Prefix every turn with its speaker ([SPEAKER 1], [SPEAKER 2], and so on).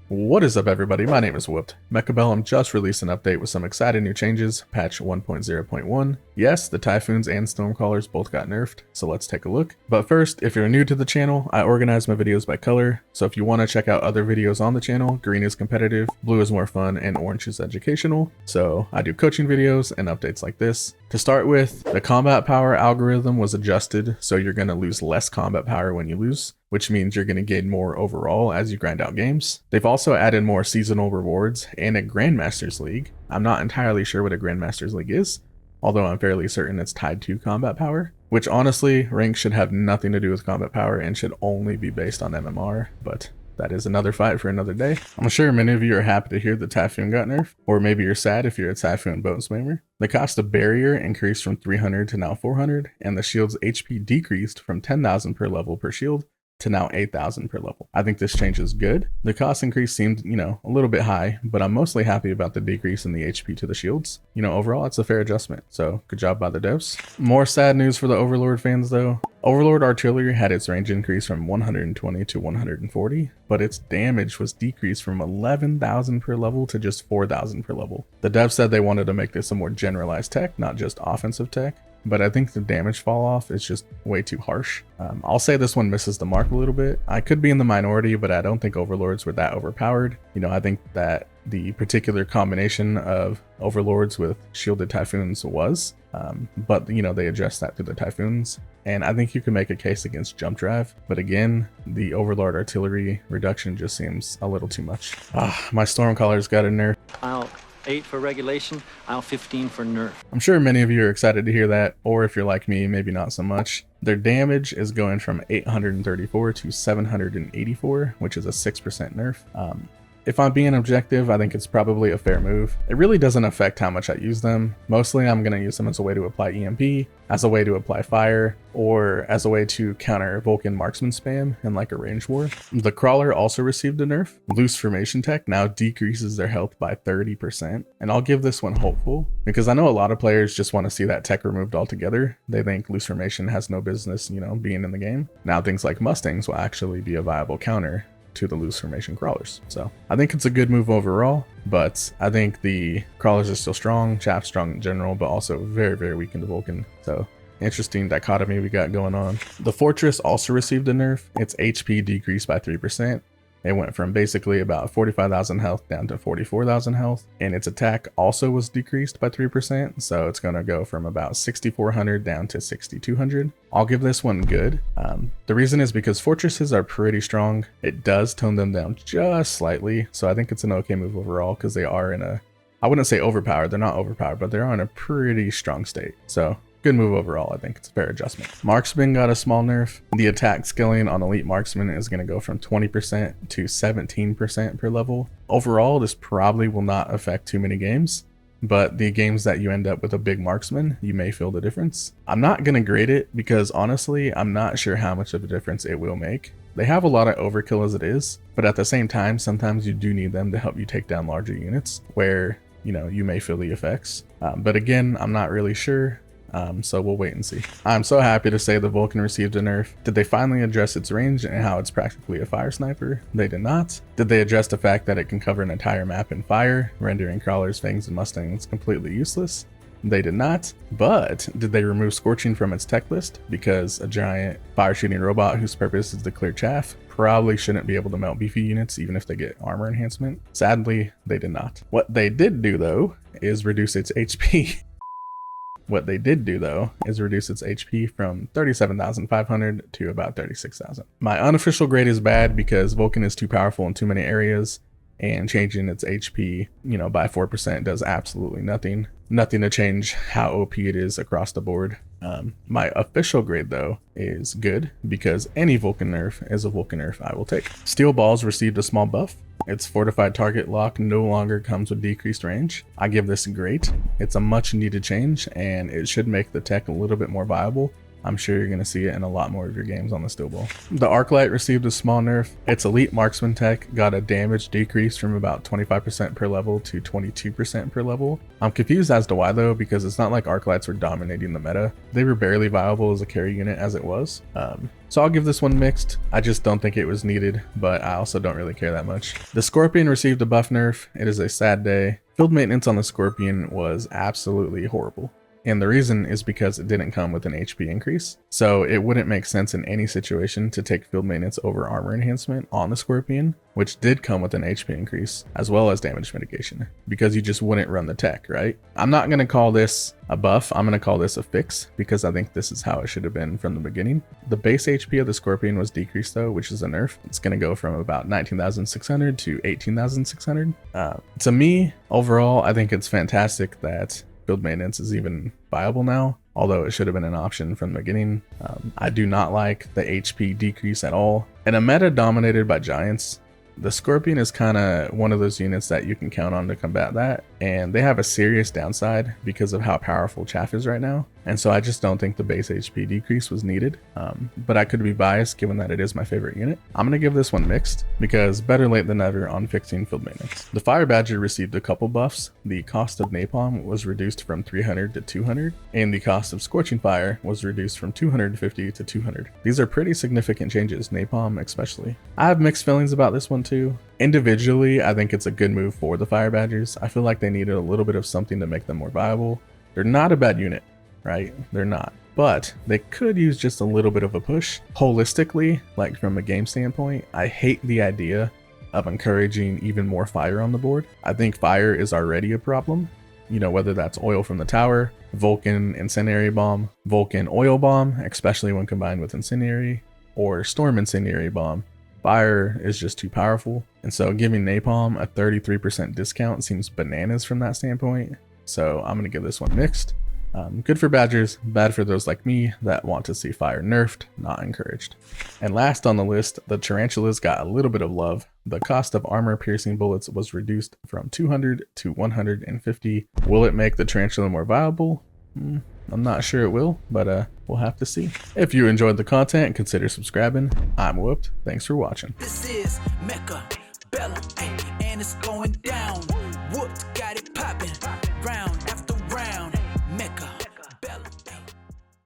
[SPEAKER 1] What is up, everybody? My name is Whooped. Mechabellum just released an update with some exciting new changes, patch 1.0.1. Yes, the Typhoons and Stormcallers both got nerfed, so let's take a look. But first, if you're new to the channel, I organize my videos by color, so if you want to check out other videos on the channel, green is competitive, blue is more fun, and orange is educational. So I do coaching videos and updates like this. To start with, the combat power algorithm was adjusted, so you're going to lose less combat power when you lose, which means you're going to gain more overall as you grind out games. They've also added more seasonal rewards and a Grandmasters League. I'm not entirely sure what a Grandmasters League is, although I'm fairly certain it's tied to combat power, which honestly, rank should have nothing to do with combat power and should only be based on MMR, but that is another fight for another day. I'm sure many of you are happy to hear the Typhoon got nerfed, or maybe you're sad if you're a Typhoon bone spammer. The cost of barrier increased from 300 to now 400, and the shield's HP decreased from 10,000 per level per shield to now 8,000 per level. I think this change is good. The cost increase seemed, a little bit high, but I'm mostly happy about the decrease in the HP to the shields. Overall, it's a fair adjustment, so good job by the devs. More sad news for the Overlord fans though. Overlord artillery had its range increase from 120 to 140, but its damage was decreased from 11,000 per level to just 4,000 per level. The devs said they wanted to make this a more generalized tech, not just offensive tech, but I think the damage fall off is just way too harsh. I'll say this one misses the mark a little bit. I could be in the minority, but I don't think Overlords were that overpowered. I think that the particular combination of Overlords with shielded Typhoons was, but they adjust that through the Typhoons. And I think you can make a case against jump drive, but again, the Overlord artillery reduction just seems a little too much. My Stormcallers got a nerf.
[SPEAKER 2] Aisle 8 for regulation, aisle 15 for nerf.
[SPEAKER 1] I'm sure many of you are excited to hear that, or if you're like me, maybe not so much. Their damage is going from 834 to 784, which is a 6% nerf. If I'm being objective, I think it's probably a fair move. It really doesn't affect how much I use them. Mostly I'm going to use them as a way to apply EMP, as a way to apply fire, or as a way to counter Vulcan Marksman spam in like a range war. The Crawler also received a nerf. Loose formation tech now decreases their health by 30%. And I'll give this one hopeful, because I know a lot of players just want to see that tech removed altogether. They think loose formation has no business, being in the game. Now things like Mustangs will actually be a viable counter to the loose formation crawlers. So I think it's a good move overall, but I think the crawlers are still strong, chaff strong in general, but also very, very weak into Vulcan. So interesting dichotomy we got going on. The Fortress also received a nerf. Its HP decreased by 3%. It went from basically about 45,000 health down to 44,000 health, and its attack also was decreased by 3%, so it's going to go from about 6,400 down to 6,200. I'll give this one good. The reason is because fortresses are pretty strong. It does tone them down just slightly, so I think it's an okay move overall because they are in a, I wouldn't say overpowered, they're not overpowered, but they're in a pretty strong state. So good move overall. I think it's a fair adjustment. Marksman got a small nerf. The attack skilling on Elite Marksman is going to go from 20% to 17% per level. Overall, this probably will not affect too many games, but the games that you end up with a big Marksman, you may feel the difference. I'm not going to grade it because honestly, I'm not sure how much of a difference it will make. They have a lot of overkill as it is, but at the same time, sometimes you do need them to help you take down larger units where, you may feel the effects. But again, I'm not really sure. So we'll wait and see. I'm so happy to say the Vulcan received a nerf. Did they finally address its range and how it's practically a fire sniper? They did not. Did they address the fact that it can cover an entire map in fire, rendering crawlers, fangs, and mustangs completely useless? They did not. But did they remove scorching from its tech list? Because a giant fire shooting robot whose purpose is to clear chaff probably shouldn't be able to melt beefy units even if they get armor enhancement. Sadly, they did not. What they did do though is reduce its HP. What they did do though is reduce its HP from 37,500 to about 36,000. My unofficial grade is bad because Vulcan is too powerful in too many areas, and changing its HP, by 4% does absolutely nothing. Nothing to change how OP it is across the board. My official grade though is good because any Vulcan nerf is a Vulcan nerf I will take. Steel Balls received a small buff. Its fortified target lock no longer comes with decreased range. I give this great. It's a much needed change and it should make the tech a little bit more viable. I'm sure you're going to see it in a lot more of your games on the steel ball. The Arclight received a small nerf. Its elite marksman tech got a damage decrease from about 25% per level to 22% per level. I'm confused as to why though, because it's not like Arclights were dominating the meta. They were barely viable as a carry unit as it was. So I'll give this one mixed. I just don't think it was needed, but I also don't really care that much. The Scorpion received a buff nerf. It is a sad day. Field maintenance on the Scorpion was absolutely horrible. And the reason is because it didn't come with an HP increase. So it wouldn't make sense in any situation to take field maintenance over armor enhancement on the Scorpion, which did come with an HP increase, as well as damage mitigation, because you just wouldn't run the tech, right? I'm not going to call this a buff, I'm going to call this a fix, because I think this is how it should have been from the beginning. The base HP of the Scorpion was decreased though, which is a nerf. It's going to go from about 19,600 to 18,600. To me, overall, I think it's fantastic that field maintenance is even viable now, although it should have been an option from the beginning. I do not like the HP decrease at all. In a meta dominated by giants, the Scorpion is kind of one of those units that you can count on to combat that, and they have a serious downside because of how powerful Chaff is right now, and so I just don't think the base HP decrease was needed, but I could be biased given that it is my favorite unit. I'm going to give this one mixed, because better late than never on fixing field maintenance. The Fire Badger received a couple buffs. The cost of Napalm was reduced from 300 to 200, and the cost of Scorching Fire was reduced from 250 to 200. These are pretty significant changes, Napalm especially. I have mixed feelings about this one too. Individually, I think it's a good move for the Fire Badgers. I feel like they needed a little bit of something to make them more viable. They're not a bad unit, right? They're not. But they could use just a little bit of a push. Holistically, like from a game standpoint, I hate the idea of encouraging even more fire on the board. I think fire is already a problem. You know, whether that's oil from the tower, Vulcan Incendiary Bomb, Vulcan Oil Bomb, especially when combined with Incendiary, or Storm Incendiary Bomb. Fire is just too powerful, and so giving Napalm a 33% discount seems bananas from that standpoint. So I'm going to give this one mixed. Good for Badgers, bad for those like me that want to see fire nerfed, not encouraged. And last on the list, the Tarantulas got a little bit of love. The cost of armor piercing bullets was reduced from 200 to 150. Will it make the Tarantula more viable? I'm not sure it will, but we'll have to see. If you enjoyed the content, consider subscribing. I'm Whooped. Thanks for watching.
[SPEAKER 3] This is Mechabellum, and it's going down.